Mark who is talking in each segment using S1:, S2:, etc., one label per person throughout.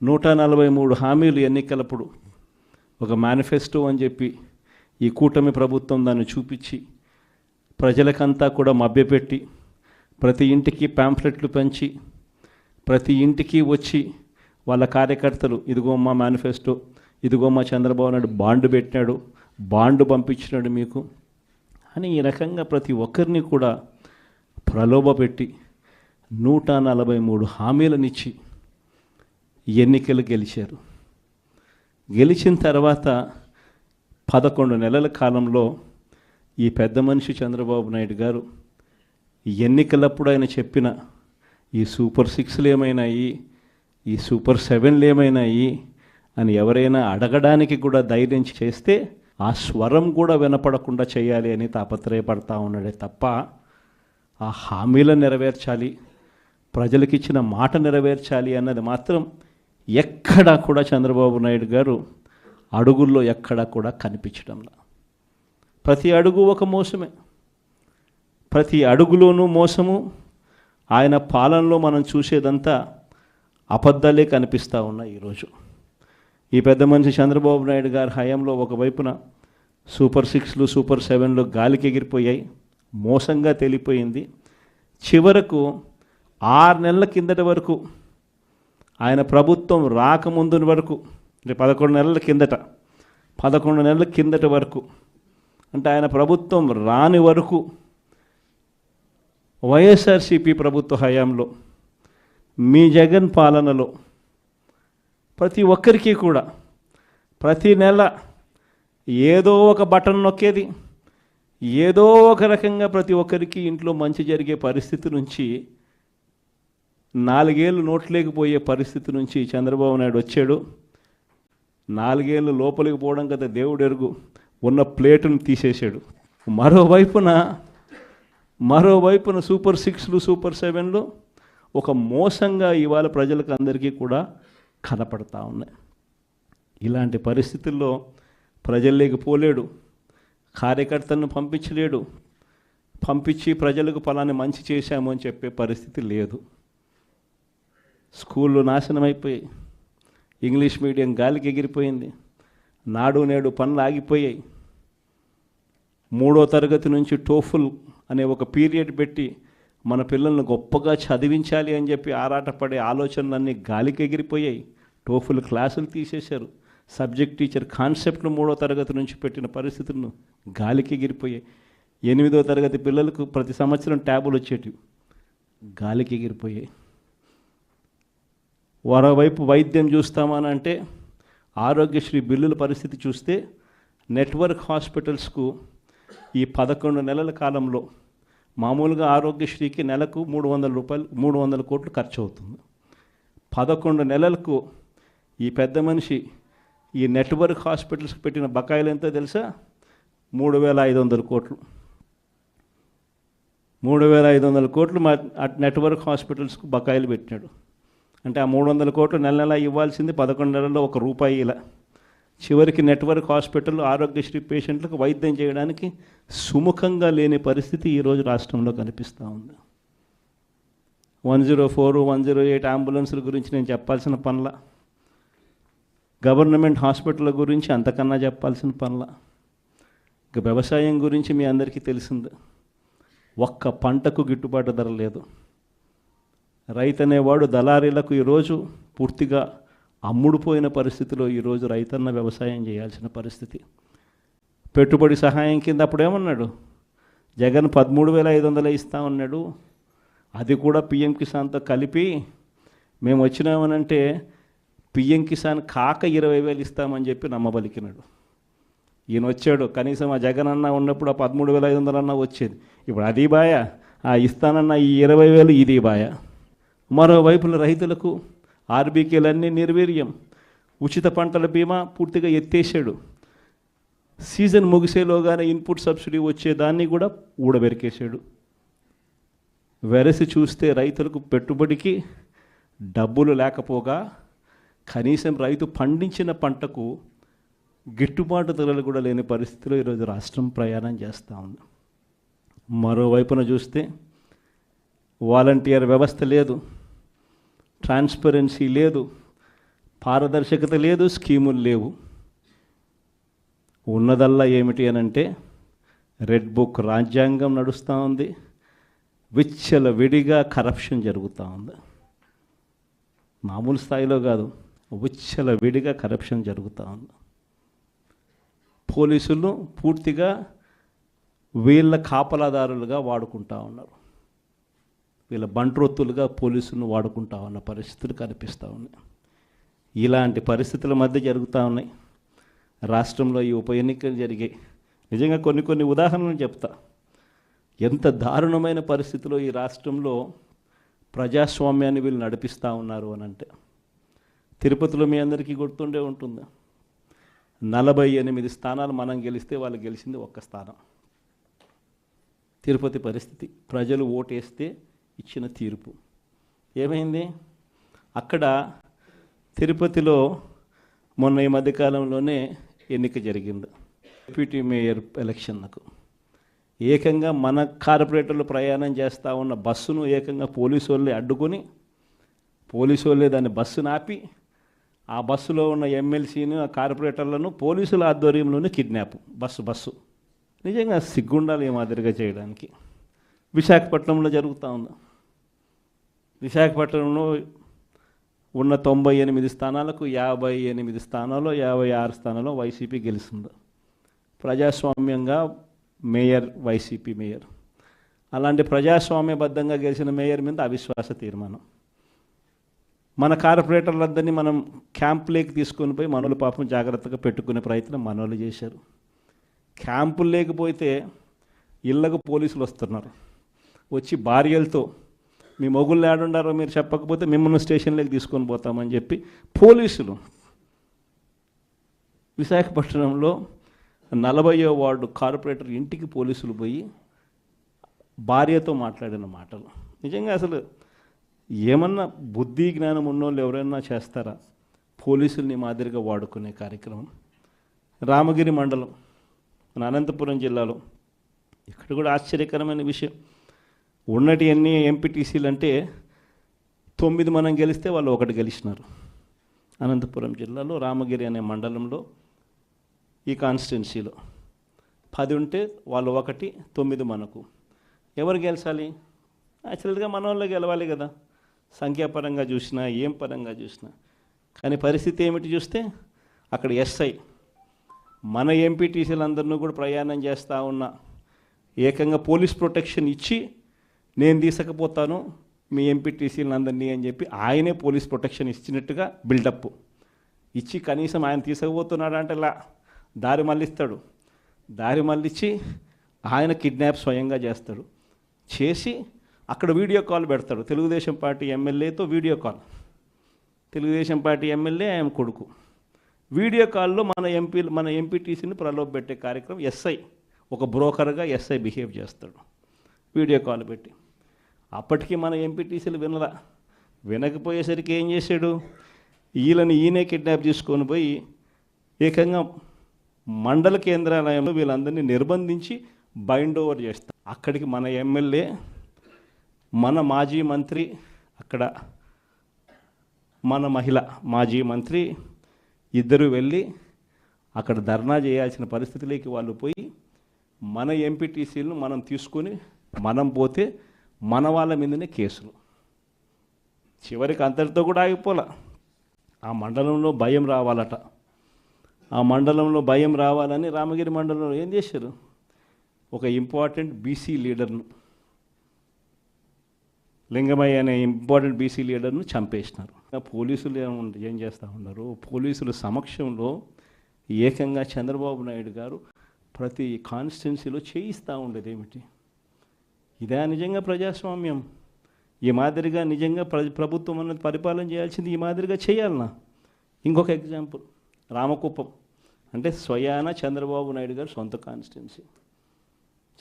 S1: 143 హామీలు ఎన్నికలప్పుడు ఒక మేనిఫెస్టో అని చెప్పి ఈ కూటమి ప్రభుత్వం దాన్ని చూపించి ప్రజలకంతా కూడా మభ్యపెట్టి ప్రతి ఇంటికి ప్యాంఫ్లెట్లు పంచి ప్రతి ఇంటికి వచ్చి వాళ్ళ కార్యకర్తలు ఇదిగో మా మేనిఫెస్టో, ఇదిగో మా చంద్రబాబు నాయుడు బాండ్ పెట్టినాడు, బాండ్ పంపించినాడు మీకు అని ఈ రకంగా ప్రతి ఒక్కరిని కూడా ప్రలోభపెట్టి 143 హామీలనిచ్చి ఎన్నికలు గెలిచారు. గెలిచిన తర్వాత 11 నెలల కాలంలో ఈ పెద్ద మనిషి చంద్రబాబు నాయుడు గారు ఎన్నికలప్పుడు ఆయన చెప్పిన ఈ సూపర్ 6లు ఏమైనాయి, ఈ సూపర్ 7లు ఏమైనాయి అని ఎవరైనా అడగడానికి కూడా ధైర్యం చేస్తే ఆ స్వరం కూడా వినపడకుండా చేయాలి అని తాపత్రయపడతా ఉన్నాడే తప్ప ఆ హామీలను నెరవేర్చాలి, ప్రజలకు ఇచ్చిన మాట నెరవేర్చాలి అన్నది మాత్రం ఎక్కడా కూడా చంద్రబాబు నాయుడు గారు అడుగుల్లో ఎక్కడా కూడా కనిపించడంలా. ప్రతి అడుగు ఒక మోసమే, ప్రతి అడుగులోనూ మోసము. ఆయన పాలనలో మనం చూసేదంతా అబద్ధాలే కనిపిస్తూ ఉన్నాయి. ఈరోజు ఈ పెద్ద మనిషి చంద్రబాబు నాయుడు గారి హయాంలో ఒకవైపున సూపర్ 6లు సూపర్ 7లు గాలికి ఎగిరిపోయాయి, మోసంగా తెలిపోయింది. చివరకు 6 నెలల కిందటి వరకు ఆయన ప్రభుత్వం రాకముందు వరకు, అంటే 11 నెలల కిందటి వరకు, అంటే ఆయన ప్రభుత్వం రాని వరకు వైఎస్ఆర్సీపీ ప్రభుత్వ హయాంలో మీ జగన్ పాలనలో ప్రతి ఒక్కరికి కూడా ప్రతి నెల ఏదో ఒక బటన్ నొక్కేది, ఏదో ఒక రకంగా ప్రతి ఒక్కరికి ఇంట్లో మంచి జరిగే పరిస్థితి నుంచి 4 ఏళ్ళు నోట్లేకపోయే పరిస్థితి నుంచి చంద్రబాబు నాయుడు వచ్చాడు. 4 ఏళ్ళు లోపలికి పోవడం కదా దేవుడు ఎరుగు, ఉన్న ప్లేటును తీసేశాడు. మరోవైపున సూపర్ 6లు సూపర్ 7లు ఒక మోసంగా ఇవాళ ప్రజలకు అందరికీ కూడా కనపడతా ఉన్నాయి. ఇలాంటి పరిస్థితుల్లో ప్రజల్లోకి పోలేడు, కార్యకర్తలను పంపించలేడు, పంపించి ప్రజలకు ఫలాన్ని మంచి చేశాము అని చెప్పే పరిస్థితి లేదు. స్కూళ్ళు నాశనం అయిపోయాయి, ఇంగ్లీష్ మీడియం గాలికి ఎగిరిపోయింది, నాడు నేడు పనులు ఆగిపోయాయి. 3వ తరగతి నుంచి టోఫుల్ అనే ఒక పీరియడ్ పెట్టి మన పిల్లల్ని గొప్పగా చదివించాలి అని చెప్పి ఆరాటపడే ఆలోచనలన్నీ గాలికి ఎగిరిపోయాయి. టోఫుల్ క్లాసులు తీసేశారు. సబ్జెక్ట్ టీచర్ కాన్సెప్ట్ను 3వ తరగతి నుంచి పెట్టిన పరిస్థితులను గాలికి ఎగిరిపోయాయి. 8వ తరగతి పిల్లలకు ప్రతి సంవత్సరం ట్యాబులు వచ్చేటివి, గాలికి ఎగిరిపోయాయి. మరోవైపు వైద్యం చూస్తామని అంటే ఆరోగ్యశ్రీ బిల్లుల పరిస్థితి చూస్తే నెట్వర్క్ హాస్పిటల్స్కు ఈ 11 నెలల కాలంలో మామూలుగా ఆరోగ్యశ్రీకి నెలకు 300 కోట్లు ఖర్చు అవుతుంది. 11 నెలలకు ఈ పెద్ద మనిషి ఈ నెట్వర్క్ హాస్పిటల్స్కి పెట్టిన బకాయిలు ఎంతో తెలుసా? 3,500 కోట్లు. 3,500 కోట్లు నెట్వర్క్ హాస్పిటల్స్కు బకాయిలు పెట్టినాడు. అంటే ఆ 300 కోట్లు నెల ఇవ్వాల్సింది 11 నెలల్లో ₹1 ఇలా. చివరికి నెట్వర్క్ హాస్పిటల్ ఆరోగ్యశ్రీ పేషెంట్లకు వైద్యం చేయడానికి సుముఖంగా లేని పరిస్థితి ఈరోజు రాష్ట్రంలో కనిపిస్తూ ఉంది. 104, 108 అంబులెన్సుల గురించి నేను చెప్పాల్సిన పనుల, గవర్నమెంట్ హాస్పిటల్ గురించి అంతకన్నా చెప్పాల్సిన పనుల, ఇక వ్యవసాయం గురించి మీ అందరికీ తెలిసింది. ఒక్క పంటకు గిట్టుబాటు ధర లేదు. రైతు అనేవాడు దళారీలకు ఈరోజు పూర్తిగా అమ్ముడుపోయిన పరిస్థితిలో ఈరోజు రైతన్న వ్యవసాయం చేయాల్సిన పరిస్థితి. పెట్టుబడి సహాయం కింద అప్పుడు ఏమన్నాడు? జగన్ 13,500 ఇస్తామన్నాడు. అది కూడా పిఎం కిసాన్తో కలిపి మేము వచ్చినామనంటే పిఎం కిసాన్ కాక 20,000 ఇస్తామని చెప్పి నమ్మబలికినాడు. ఈయన వచ్చాడు, కనీసం ఆ జగన్ అన్న ఉన్నప్పుడు ఆ 13,500 అన్న వచ్చేది. ఇప్పుడు అది బాయ, ఆ ఇస్తానన్న ఈ 20,000 ఇది బాయ. మరోవైపున రైతులకు ఆర్బీకేలన్నీ నిర్వీర్యం. ఉచిత పంటల బీమా పూర్తిగా ఎత్తేసాడు. సీజన్ ముగిసేలోగానే ఇన్పుట్ సబ్సిడీ వచ్చేదాన్ని కూడా ఊడబెరికేశాడు. వెరసి చూస్తే రైతులకు పెట్టుబడికి డబ్బులు లేకపోగా కనీసం రైతు పండించిన పంటకు గిట్టుబాటు ధరలు కూడా లేని పరిస్థితిలో ఈరోజు రాష్ట్రం ప్రయాణం చేస్తూ ఉంది. మరోవైపున చూస్తే వాలంటీర్ వ్యవస్థ లేదు, ట్రాన్స్పరెన్సీ లేదు, పారదర్శకత లేదు, స్కీములు లేవు. ఉన్నదల్లా ఏమిటి అనంటే రెడ్ బుక్ రాజ్యాంగం నడుస్తూ ఉంది, విచ్చలవిడిగా కరప్షన్ జరుగుతూ ఉంది. మామూలు స్థాయిలో కాదు, విచ్చలవిడిగా కరప్షన్ జరుగుతూ ఉంది. పోలీసులు పూర్తిగా వీళ్ళ కాపలాదారులుగా వాడుకుంటా ఉన్నారు, వీళ్ళ బంట్రొత్తులుగా పోలీసులను వాడుకుంటా ఉన్న పరిస్థితులు కనిపిస్తూ ఉన్నాయి. ఇలాంటి పరిస్థితుల మధ్య జరుగుతూ ఉన్నాయి. రాష్ట్రంలో ఈ ఉప ఎన్నికలు జరిగాయి. నిజంగా కొన్ని ఉదాహరణలు చెప్తా. ఎంత దారుణమైన పరిస్థితిలో ఈ రాష్ట్రంలో ప్రజాస్వామ్యాన్ని వీళ్ళు నడిపిస్తూ ఉన్నారు అని అంటే, తిరుపతిలో మీ అందరికీ గుర్తుండే ఉంటుంది, 48 స్థానాలు మనం గెలిస్తే వాళ్ళు గెలిచింది 1 స్థానం. తిరుపతి పరిస్థితి, ప్రజలు ఓటేస్తే ఇచ్చిన తీర్పు ఏమైంది? అక్కడ తిరుపతిలో మొన్న ఈ మధ్యకాలంలోనే ఎన్నిక జరిగింది, డిప్యూటీ మేయర్ ఎలక్షన్లకు. ఏకంగా మన కార్పొరేటర్లు ప్రయాణం చేస్తూ ఉన్న బస్సును ఏకంగా పోలీసు వాళ్ళే అడ్డుకొని, పోలీసు వాళ్ళే దాన్ని బస్సును ఆపి, ఆ బస్సులో ఉన్న ఎమ్మెల్సీని, ఆ కార్పొరేటర్లను పోలీసుల ఆధ్వర్యంలోనే కిడ్నాప్. బస్సు నిజంగా సిగ్గుండాలి ఈ మాదిరిగా చేయడానికి. విశాఖపట్నంలో జరుగుతూ ఉంది. విశాఖపట్నంలో ఉన్న 98 స్థానాలకు 58 స్థానాలు, 56 స్థానాలు వైసీపీ గెలుస్తుంది. ప్రజాస్వామ్యంగా మేయర్, వైసీపీ మేయర్. అలాంటి ప్రజాస్వామ్యబద్ధంగా గెలిచిన మేయర్ మీద అవిశ్వాస తీర్మానం. మన కార్పొరేటర్లందరినీ మనం క్యాంపులోకి తీసుకొని పోయి మనోళ్ళు పాపం జాగ్రత్తగా పెట్టుకునే ప్రయత్నం మనోళ్ళు చేశారు. క్యాంపులు లేకపోతే ఇళ్లకు పోలీసులు వస్తున్నారు, వచ్చి భార్యలతో మీ మొగుళ్ళు ఏడుండారో మీరు చెప్పకపోతే మిమ్మల్ని స్టేషన్లోకి తీసుకొని పోతామని చెప్పి పోలీసులు విశాఖపట్నంలో 40వ వార్డు కార్పొరేటర్ ఇంటికి పోలీసులు పోయి భార్యతో మాట్లాడిన మాటలు నిజంగా అసలు ఏమన్నా బుద్ధి జ్ఞానం ఉన్నోళ్ళు ఎవరైనా చేస్తారా? పోలీసుల్ని మాదిరిగా వాడుకునే కార్యక్రమం. రామగిరి మండలం, మన అనంతపురం జిల్లాలో, ఇక్కడ కూడా ఆశ్చర్యకరమైన విషయం. ఉన్నటి ఎన్ని ఎంపీటీసీలు అంటే 9 మనం గెలిస్తే వాళ్ళు 1 గెలిచినారు. అనంతపురం జిల్లాలో రామగిరి అనే మండలంలో ఈ కాన్స్టిట్యున్సీలో 10 ఉంటే వాళ్ళు 1, 9 మనకు. ఎవరు గెలిచాలి? యాక్చువల్గా మన వాళ్ళే గెలవాలి కదా, సంఖ్యాపరంగా చూసినా ఏం పరంగా చూసినా. కానీ పరిస్థితి ఏమిటి చూస్తే అక్కడ ఎస్ఐ మన ఎంపీటీసీలందరినీ కూడా ప్రయాణం చేస్తూ ఉన్న ఏకంగా పోలీస్ ప్రొటెక్షన్ ఇచ్చి నేను తీసుకపోతాను మీ ఎంపీటీసీలందరినీ అని చెప్పి ఆయనే పోలీస్ ప్రొటెక్షన్ ఇచ్చినట్టుగా బిల్డప్ ఇచ్చి కనీసం ఆయన తీసుకుపోతున్నాడు అంటే దారి మళ్ళిస్తాడు. దారి మళ్ళించి ఆయన కిడ్నాప్ స్వయంగా చేస్తాడు. చేసి అక్కడ వీడియో కాల్ పెడతాడు. తెలుగుదేశం పార్టీ ఎమ్మెల్యేతో video call, Telugu Desam party MLA ఆయన కొడుకు. వీడియో కాల్లో మన ఎంపీటీసీని ప్రలోభపెట్టే కార్యక్రమం ఎస్ఐ, ఒక బ్రోకర్గా ఎస్ఐ బిహేవ్ చేస్తాడు వీడియో కాల్ పెట్టి. అప్పటికి మన ఎంపీటీసీలు వినకపోయేసరికి ఏం చేశాడు? ఈయనే కిడ్నాప్ తీసుకొని పోయి ఏకంగా మండల కేంద్రాలయంలో వీళ్ళందరినీ నిర్బంధించి బైండ్ ఓవర్ చేస్తారు. అక్కడికి మన ఎమ్మెల్యే, మన మాజీ మంత్రి, అక్కడ మన మహిళ మాజీ మంత్రి ఇద్దరు వెళ్ళి అక్కడ ధర్నా చేయాల్సిన పరిస్థితిలోకి వాళ్ళు పోయి మన ఎంపీటీసీలను మనం తీసుకొని మనం పోతే మన వాళ్ళ మీదనే కేసులు. చివరికి అంతటితో కూడా ఆగిపోలే. ఆ మండలంలో భయం రావాలట. ఆ మండలంలో భయం రావాలని రామగిరి మండలంలో ఏం చేశారు? ఒక ఇంపార్టెంట్ బీసీ లీడర్ను, లింగమయ్య అనే ఇంపార్టెంట్ బీసీ లీడర్ను చంపేసినారు. పోలీసులు ఏం చేస్తూ ఉన్నారు? పోలీసుల సమక్షంలో ఏకంగా చంద్రబాబు నాయుడు గారు ప్రతి కాన్స్టిట్యున్సీలో చేయిస్తూ ఉండేది ఏమిటి? ఇదే నిజంగా ప్రజాస్వామ్యం? ఈ మాదిరిగా నిజంగా ప్రభుత్వం అన్నది పరిపాలన చేయాల్సింది ఈ మాదిరిగా చేయాలన్నా? ఇంకొక ఎగ్జాంపుల్, రామకుప్పం అంటే స్వయాన చంద్రబాబు నాయుడు గారు సొంత కాన్స్టిట్యున్సీ.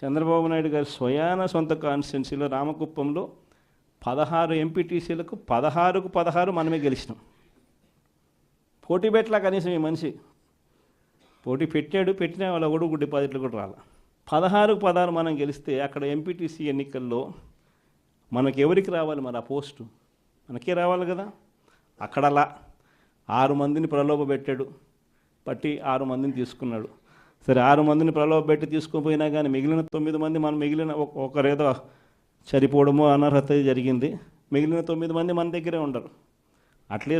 S1: చంద్రబాబు నాయుడు గారు స్వయాన సొంత కాన్స్టిట్యున్సీలో రామకుప్పంలో 16 ఎంపీటీసీలకు 16కు 16 మనమే గెలిచినాం. పోటీ పెట్టలా కనీసం ఈ మనిషి. పోటీ పెట్టిన వాళ్ళ కూడా డిపాజిట్లు కూడా రాలా. 16కు 16 మనం గెలిస్తే అక్కడ ఎంపీటీసీ ఎన్నికల్లో మనకు ఎవరికి రావాలి మరి ఆ పోస్టు? మనకే రావాలి కదా. అక్కడలా 6 మందిని ప్రలోభ పెట్టాడు, పట్టి 6 మందిని తీసుకున్నాడు. సరే 6 మందిని ప్రలోభ పెట్టి తీసుకుపోయినా కానీ మిగిలిన 9 మంది మనం మిగిలిన ఒకరేదో చనిపోవడమో అనర్హత జరిగింది, మిగిలిన 9 మంది మన దగ్గరే ఉండరు. అట్లే